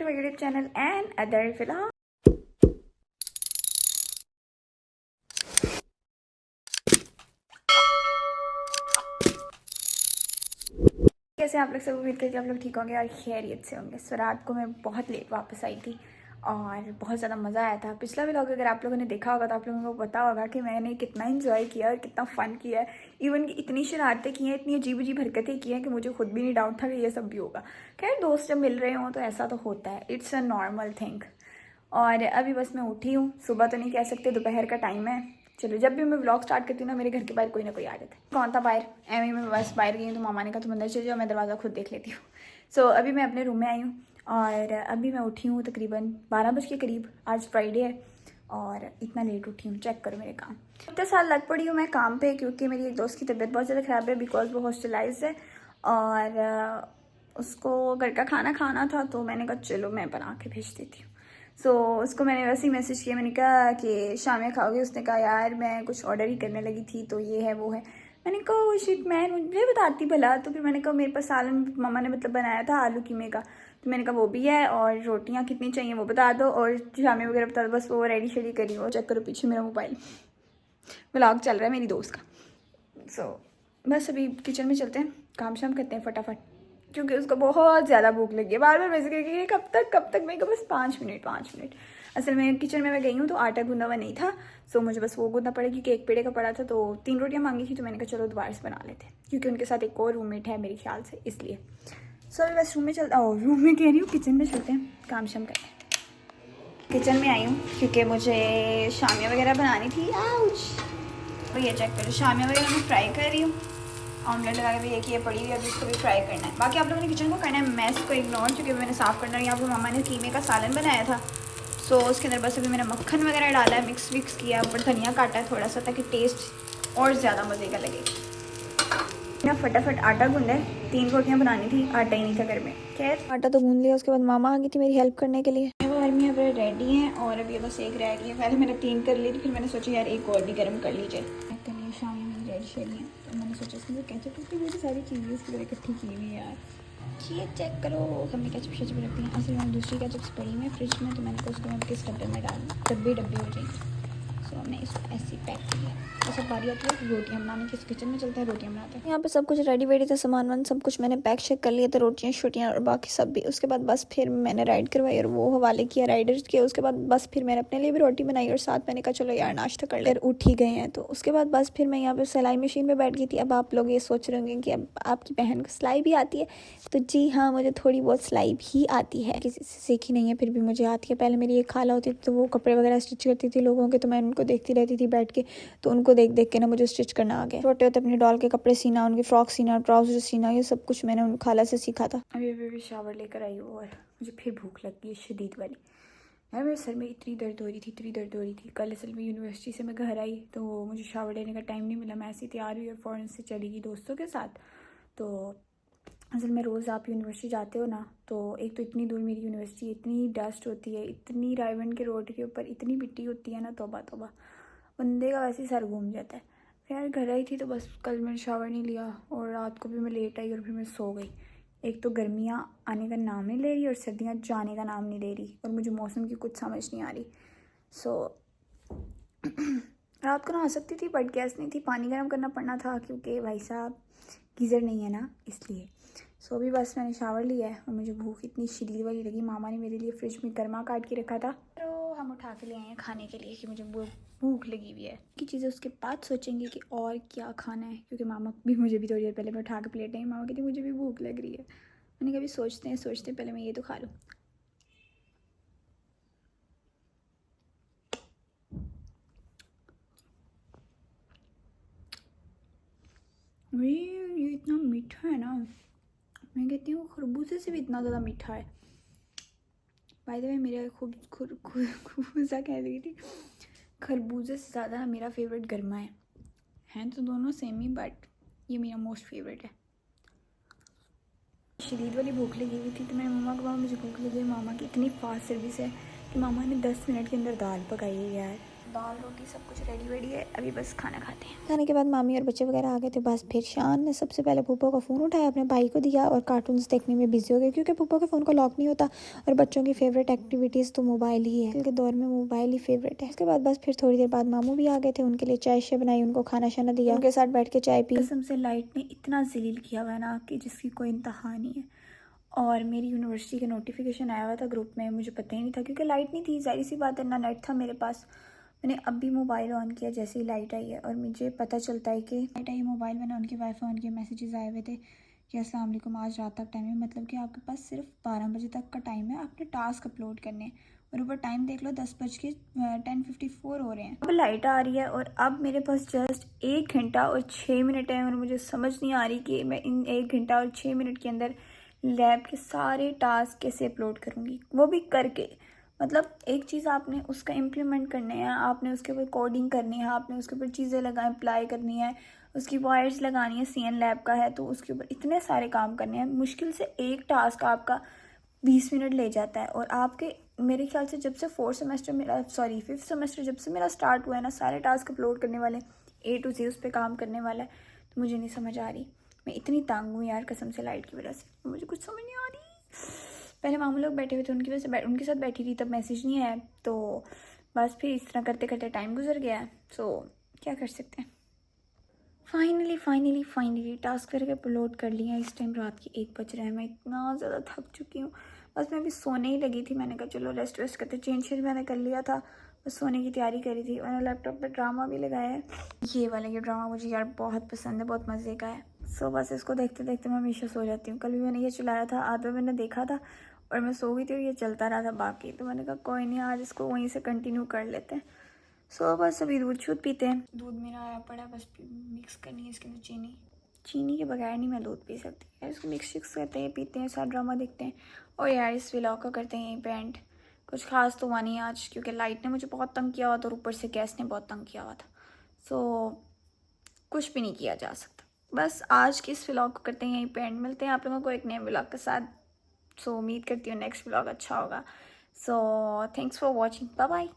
to my YouTube channel and other vlog. कैसे आप लोग सब? उम्मीद करके आप लोग ठीक होंगे और खैरियत से होंगे। सो रात को मैं बहुत लेट वापस आई थी और बहुत ज़्यादा मज़ा आया था। पिछला व्लॉग अगर आप लोगों ने देखा होगा तो आप लोगों को पता होगा कि मैंने कितना एंजॉय किया और कितना फ़न किया है। इवन कि इतनी शरारतें की हैं, इतनी अजीब अजीब हरकतें की हैं कि मुझे खुद भी नहीं डाउट था कि ये सब भी होगा। खैर दोस्त जब मिल रहे हों तो ऐसा तो होता है, इट्स अ नॉर्मल थिंग। और अभी बस मैं उठी हूँ, सुबह तो नहीं कह सकते, दोपहर का टाइम है। चलो, जब भी मैं व्लॉग स्टार्ट करती हूँ ना, मेरे घर के बाहर कोई ना कोई आ जाता है। कौन था बाहर? एवं मैं बस बाहर गई हूँ तो मामा ने कहा तुम अंदर चले जाओ, मैं दरवाज़ा खुद देख लेती हूँ। सो अभी मैं अपने रूम में आई हूँ और अभी मैं उठी हूँ तकरीबन 12 बजे के करीब। आज फ्राइडे है और इतना लेट उठी हूँ, चेक करो मेरे काम। इतने साल लग पड़ी हूँ मैं काम पे क्योंकि मेरी एक दोस्त की तबीयत बहुत ज़्यादा ख़राब है, बिकॉज वो हॉस्टलाइज है और उसको घर का खाना खाना था, तो मैंने कहा चलो मैं बना के भेज देती हूँ। सो उसको मैंने वैसे ही मैसेज किया, मैंने कहा कि शाम में खाओगे? उसने कहा यार मैं कुछ ऑर्डर ही करने लगी थी तो ये है वो है। मैंने कहा ओ शिट मैन, मुझे बताती भला। तो फिर मैंने कहा मेरे पास सालन मम्मा ने मतलब बनाया था आलू कीमे का, तो मैंने कहा वो भी है और रोटियां कितनी चाहिए वो बता दो और शामी वगैरह बता दो, बस वो रेडी शेडी करी हो। चेक करो पीछे मेरा मोबाइल व्लॉग चल रहा है मेरी दोस्त का। सो बस अभी किचन में चलते हैं, काम शाम करते हैं फटाफट, क्योंकि उसको बहुत ज़्यादा भूख लगी है। बार बार मैसेज करके कब तक। मैं कहा बस 5 मिनट। असल में किचन में मैं गई हूँ तो आटा गूंदा हुआ नहीं था, सो मुझे बस वो गूंदना पड़ा क्योंकि एक पेड़े का पड़ा था, तो 3 रोटियाँ मांगी थी, तो मैंने कहा चलो दोबारा से बना लेते हैं, क्योंकि उनके साथ एक और रूममेट है मेरे ख्याल से, इसलिए। सो अभी बस रूम में रूम में कह रही हूँ, किचन में चलते हैं, काम शाम करते हैं। किचन में आई हूँ क्योंकि मुझे शामियाँ वगैरह बनानी थी। आउच! तो ये चेक करो, शामियाँ वगैरह मैं फ्राई कर रही हूँ। ऑमलेट लगा के भी एक ये पड़ी हुई है, अभी इसको भी फ्राई करना है। बाकी आप लोगों ने किचन को करना है, मैस को इग्नोर, क्योंकि मैंने साफ़ करना है। यहाँ पर मामा ने कीमे का सालन बनाया था, सो उसके अंदर बस अभी मैंने मक्खन वगैरह डाला है, मिक्स विक्स किया, ऊपर धनिया काटा है थोड़ा सा, ताकि टेस्ट और ज़्यादा मज़े का लगे। ना फटाफट आटा गूंदा है, 3 रोटियाँ बनानी थी, आटा ही नहीं था घर में। खैर आटा तो गूंद लिया, उसके बाद मामा आ गई थी मेरी हेल्प करने के लिए। वो गर्मी अब रेडी हैं और अभी बस एक रह गई है। पहले मैंने 3 कर ली थी, फिर मैंने सोचा यार एक और भी गर्म कर लीजिए। करिए शाम में रेडी शेडी हैं, तो मैंने सोचा इसके अंदर कैचअप क्योंकि मुझे सारी चीज़ें इसकी तरह इकट्ठी की हुई है यार। ये चेक करो, हमने कैचअप शेचअप रखती हैं। असल में दूसरी कैचअप्स पड़ी हुई है फ्रिज में, तो मैंने कहा उसको मैं किस डब्बे में डालूँ, डब्बे हो जाएंगे। सो हमने इसको ऐसे ही पैक किया। और सब बारी आती है रोटियाँ बनाने की, किचन में चलते हैं रोटियाँ बनाते हैं। यहाँ पे सब कुछ रेडी वेडी था, सामान वान सब कुछ मैंने पैक शेक कर लिया था, रोटियाँ छोटियाँ और बाकी सब भी। उसके बाद बस फिर मैंने राइड करवाई और वो हवाले किया राइडर्स के। उसके बाद बस फिर मैंने अपने लिए भी रोटी बनाई और साथ मैंने कहा चलो यार नाश्ता कर ले, उठ ही गए हैं। तो उसके बाद बस फिर मैं यहाँ पे सिलाई मशीन पे बैठ गई थी। अब आप लोग ये सोच रहे होंगे कि अब आपकी बहन को सिलाई भी आती है, तो जी हाँ, मुझे थोड़ी बहुत सिलाई भी आती है, किसी से सीखी नहीं है फिर भी मुझे आती है। पहले मेरी एक खाला होती थी तो वो कपड़े वगैरह स्टिच करती थी लोगों के, तो मैं उनको देखती रहती थी बैठ के, तो उनको देख देख के ना मुझे स्टिच करना आ गया। छोटे होते अपने डॉल के कपड़े सीना, उनकी फ्रॉक सीना, ट्राउजर सीना, ये सब कुछ मैंने उन खाला से सीखा था। अभी शावर लेकर आई हूँ और मुझे फिर भूख लग गई शदीद वाली। यार मेरे सर में इतनी दर्द हो रही थी। कल असल में यूनिवर्सिटी से मैं घर आई तो मुझे शावर लेने का टाइम नहीं मिला, मैं ऐसी तैयार हुई और फ़ौरन से चली गई दोस्तों के साथ। तो असल में रोज़ आप यूनिवर्सिटी जाते हो ना, तो एक तो इतनी दूर मेरी यूनिवर्सिटी, इतनी डस्ट होती है, इतनी रायबंड के रोड के ऊपर इतनी मिट्टी होती है ना, तौबा तौबा, बंदे का वैसे ही सर घूम जाता है। फिर यार घर आई थी तो बस कल मैंने शावर नहीं लिया और रात को भी मैं लेट आई और फिर मैं सो गई। एक तो गर्मियाँ आने का नाम नहीं ले रही और सर्दियाँ जाने का नाम नहीं ले रही, और मुझे मौसम की कुछ समझ नहीं आ रही। सो रात को नहा सकती थी बट गैस नहीं थी, पानी गर्म करना पड़ना था क्योंकि भाई साहब गीज़र नहीं है ना, इसलिए। सो अभी बस मैंने शावर लिया है और मुझे भूख इतनी शदीद वाली लगी। मामा ने मेरे लिए फ्रिज में गर्मा काट के रखा था, तो हम उठा के ले आए हैं खाने के लिए कि मुझे भूख लगी हुई है कि चीज़ें। उसके बाद सोचेंगे कि और क्या खाना है, क्योंकि मामा भी, मुझे भी थोड़ी देर पहले मैं उठा के प्लेट आई, मामा कहती मुझे भी भूख लग रही है। मैंने कभी सोचते हैं पहले मैं ये तो खा लूँ। ये इतना मीठा है ना, मैं कहती हूँ खरबूजे से भी इतना ज़्यादा मीठा है। बाय द वे मेरा खरबूजा कह रही थी, खरबूजे से ज़्यादा मेरा फेवरेट गर्मा है। हैं तो दोनों सेम ही, बट ये मेरा मोस्ट फेवरेट है। शदीद वाली भूख लगी हुई थी तो मैंने मामा को मुझे भूख लगी। मामा की इतनी फास्ट सर्विस है कि मामा ने 10 मिनट के अंदर दाल पकाई है यार। दाल रोटी सब कुछ रेडी वेडी है, अभी बस खाना खाते हैं। खाने के बाद मामी और बच्चे वगैरह आ गए थे। बस फिर शान ने सबसे पहले पप्पा का फ़ोन उठाया, अपने भाई को दिया और कार्टून्स देखने में बिजी हो गए, क्योंकि पप्पा के फ़ोन को लॉक नहीं होता और बच्चों की फेवरेट एक्टिविटीज़ तो मोबाइल ही है। आजकल के दौर में मोबाइल ही फेवरेट है। उसके बाद बस फिर थोड़ी देर बाद मामू भी आ गए थे, उनके लिए चाय शाय बनाई, उनको खाना शाना दिया, उनके साथ बैठ के चाय पी। कसम से लाइट ने इतना जलील किया हुआ है ना कि जिसकी कोई इंतहा नहीं है। और मेरी यूनिवर्सिटी का नोटिफिकेशन आया हुआ था ग्रुप में, मुझे पता ही नहीं था क्योंकि लाइट नहीं थी, जाहिर सी बात है, ना नेट था मेरे पास। मैंने अब भी मोबाइल ऑन किया जैसे ही लाइट आई है और मुझे पता चलता है कि लाइट आई, मोबाइल मैंने ऑन किया, वाईफाई ऑन किया, मैसेजेस आए हुए थे कि अस्सलाम वालेकुम, आज रात तक टाइम है, मतलब कि आपके पास सिर्फ 12 बजे तक का टाइम है आपने टास्क अपलोड करने हैं। और ऊपर टाइम देख लो 10:54 हो रहे हैं। अब लाइट आ रही है और अब मेरे पास जस्ट 1 घंटा और 6 मिनट है और मुझे समझ नहीं आ रही कि मैं इन 1 घंटा और 6 मिनट के अंदर लैब के सारे टास्क कैसे अपलोड करूँगी, वो भी करके। मतलब एक चीज़ आपने उसका इम्प्लीमेंट करने हैं, आपने उसके ऊपर कोडिंग करनी है, आपने उसके ऊपर चीज़ें अप्लाई करनी है, उसकी वायर्स लगानी है, CN लैब का है तो उसके ऊपर इतने सारे काम करने हैं। मुश्किल से एक टास्क आपका 20 मिनट ले जाता है। और आपके मेरे ख्याल से जब से 5th सेमेस्टर जब से मेरा स्टार्ट हुआ है ना, सारे टास्क अपलोड करने वाले A to Z उस पर काम करने वाला है, तो मुझे नहीं समझ आ रही। मैं इतनी तंग हूँ यार कसम से लाइट की वजह से, मुझे कुछ समझ नहीं आ रही। पहले मामू लोग बैठे हुए थे, उनकी वजह से उनके साथ बैठी थी, तब मैसेज नहीं आया, तो बस फिर इस तरह करते करते टाइम गुजर गया। सो क्या कर सकते हैं। फाइनली टास्क करके अपलोड कर लिया। इस टाइम रात के 1 बज रहे हैं, मैं इतना ज़्यादा थक चुकी हूँ। बस मैं अभी सोने ही लगी थी, मैंने कहा चलो रेस्ट वेस्ट करते, चेंज मैंने कर लिया था, बस सोने की तैयारी करी थी। मैंने लैपटॉप पे ड्रामा भी लगाया है, ये वाला ये ड्रामा मुझे यार बहुत पसंद है, बहुत मज़े का है। सो बस इसको देखते देखते मैं हमेशा सो जाती हूँ। कल भी मैंने ये चलाया था, आधा मैंने देखा था और मैं सो गई थी और ये चलता रहा था बाकी, तो मैंने कहा कोई नहीं, आज इसको वहीं से कंटिन्यू कर लेते हैं। सो बस अभी दूध शूध पीते हैं। दूध मेरा आया पड़ा, बस मिक्स करनी है इसके अंदर चीनी के बगैर नहीं मैं दूध पी सकती यार। इसको मिक्स करते हैं, पीते हैं, साथ ड्रामा देखते हैं। और यार इस व्लॉग का करते हैं यहीं पे एंड। कुछ खास तो हुआ नहीं आज, क्योंकि लाइट ने मुझे बहुत तंग किया हुआ था और ऊपर से गैस ने बहुत तंग किया हुआ था। सो कुछ भी नहीं किया जा सकता। बस आज के इस व्लॉग को करते हैं यहीं पे एंड। मिलते हैं आप लोगों को एक नए व्लॉग के साथ। सो उम्मीद करती हूँ नेक्स्ट व्लॉग अच्छा होगा। So thanks for watching, bye bye.